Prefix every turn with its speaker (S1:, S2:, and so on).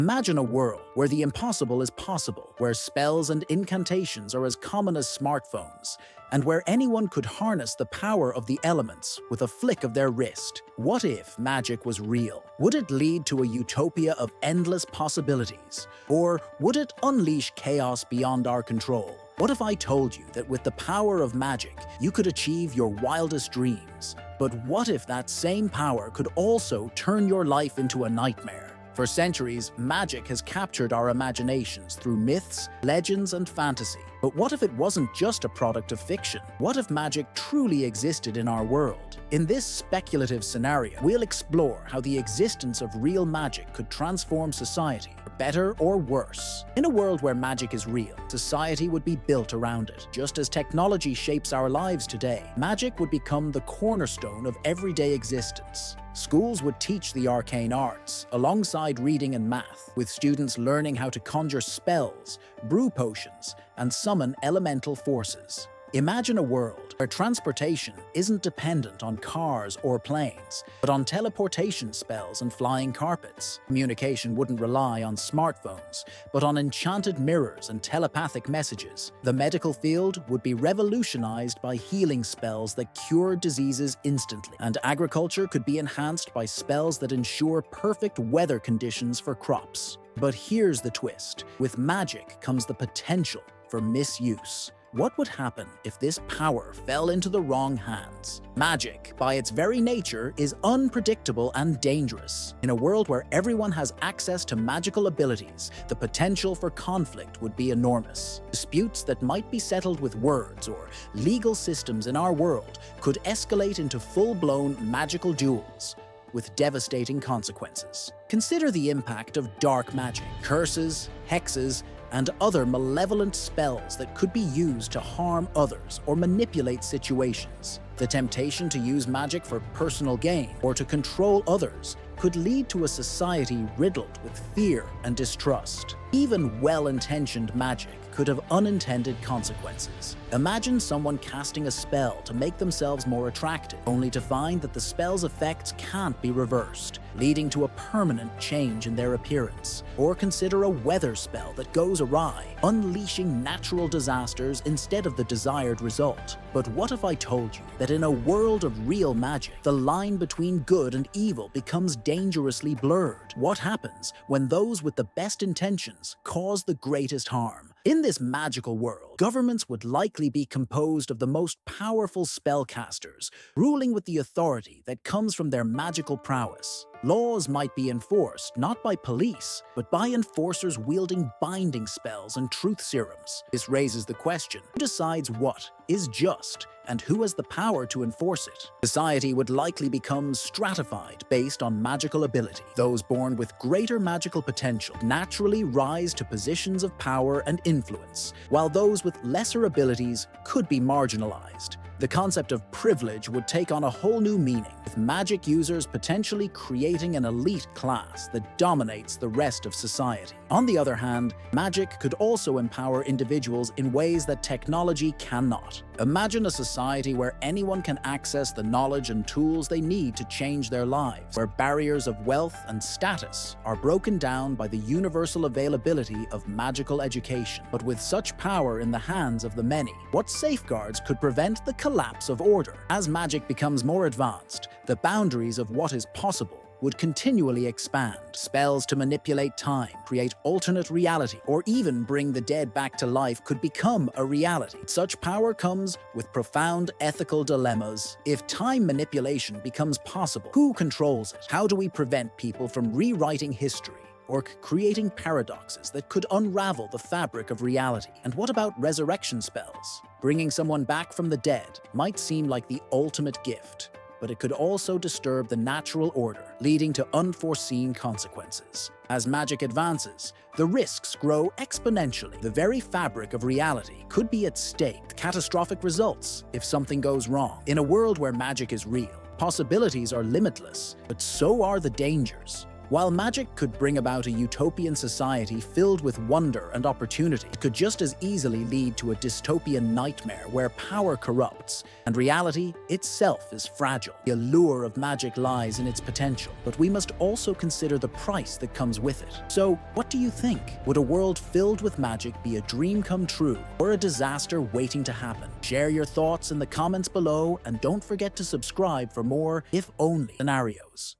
S1: Imagine a world where the impossible is possible, where spells and incantations are as common as smartphones, and where anyone could harness the power of the elements with a flick of their wrist. What if magic was real? Would it lead to a utopia of endless possibilities? Or would it unleash chaos beyond our control? What if I told you that with the power of magic, you could achieve your wildest dreams? But what if that same power could also turn your life into a nightmare? For centuries, magic has captured our imaginations through myths, legends, and fantasy. But what if it wasn't just a product of fiction? What if magic truly existed in our world? In this speculative scenario, we'll explore how the existence of real magic could transform society, for better or worse. In a world where magic is real, society would be built around it. Just as technology shapes our lives today, magic would become the cornerstone of everyday existence. Schools would teach the arcane arts, alongside reading and math, with students learning how to conjure spells, brew potions, and summon elemental forces. Imagine a world where transportation isn't dependent on cars or planes, but on teleportation spells and flying carpets. Communication wouldn't rely on smartphones, but on enchanted mirrors and telepathic messages. The medical field would be revolutionized by healing spells that cure diseases instantly, and agriculture could be enhanced by spells that ensure perfect weather conditions for crops. But here's the twist. With magic comes the potential for misuse. What would happen if this power fell into the wrong hands? Magic, by its very nature, is unpredictable and dangerous. In a world where everyone has access to magical abilities, the potential for conflict would be enormous. Disputes that might be settled with words or legal systems in our world could escalate into full-blown magical duels, with devastating consequences. Consider the impact of dark magic, curses, hexes, and other malevolent spells that could be used to harm others or manipulate situations. The temptation to use magic for personal gain or to control others could lead to a society riddled with fear and distrust. Even well-intentioned magic could have unintended consequences. Imagine someone casting a spell to make themselves more attractive, only to find that the spell's effects can't be reversed, leading to a permanent change in their appearance. Or consider a weather spell that goes awry, unleashing natural disasters instead of the desired result. But what if I told you that in a world of real magic, the line between good and evil becomes dangerously blurred? What happens when those with the best intentions cause the greatest harm? In this magical world, governments would likely be composed of the most powerful spellcasters, ruling with the authority that comes from their magical prowess. Laws might be enforced not by police, but by enforcers wielding binding spells and truth serums. This raises the question, who decides what is just and who has the power to enforce it? Society would likely become stratified based on magical ability. Those born with greater magical potential naturally rise to positions of power and influence, while those with lesser abilities could be marginalized. The concept of privilege would take on a whole new meaning, with magic users potentially creating an elite class that dominates the rest of society. On the other hand, magic could also empower individuals in ways that technology cannot. Imagine a society where anyone can access the knowledge and tools they need to change their lives, where barriers of wealth and status are broken down by the universal availability of magical education. But with such power in the hands of the many, what safeguards could prevent the collapse of order? As magic becomes more advanced, the boundaries of what is possible would continually expand. Spells to manipulate time, create alternate reality, or even bring the dead back to life could become a reality. Such power comes with profound ethical dilemmas. If time manipulation becomes possible, who controls it? How do we prevent people from rewriting history or creating paradoxes that could unravel the fabric of reality? And what about resurrection spells? Bringing someone back from the dead might seem like the ultimate gift, but it could also disturb the natural order, leading to unforeseen consequences. As magic advances, the risks grow exponentially. The very fabric of reality could be at stake. Catastrophic results if something goes wrong. In a world where magic is real, possibilities are limitless, but so are the dangers. While magic could bring about a utopian society filled with wonder and opportunity, it could just as easily lead to a dystopian nightmare where power corrupts and reality itself is fragile. The allure of magic lies in its potential, but we must also consider the price that comes with it. So, what do you think? Would a world filled with magic be a dream come true or a disaster waiting to happen? Share your thoughts in the comments below and don't forget to subscribe for more if only scenarios.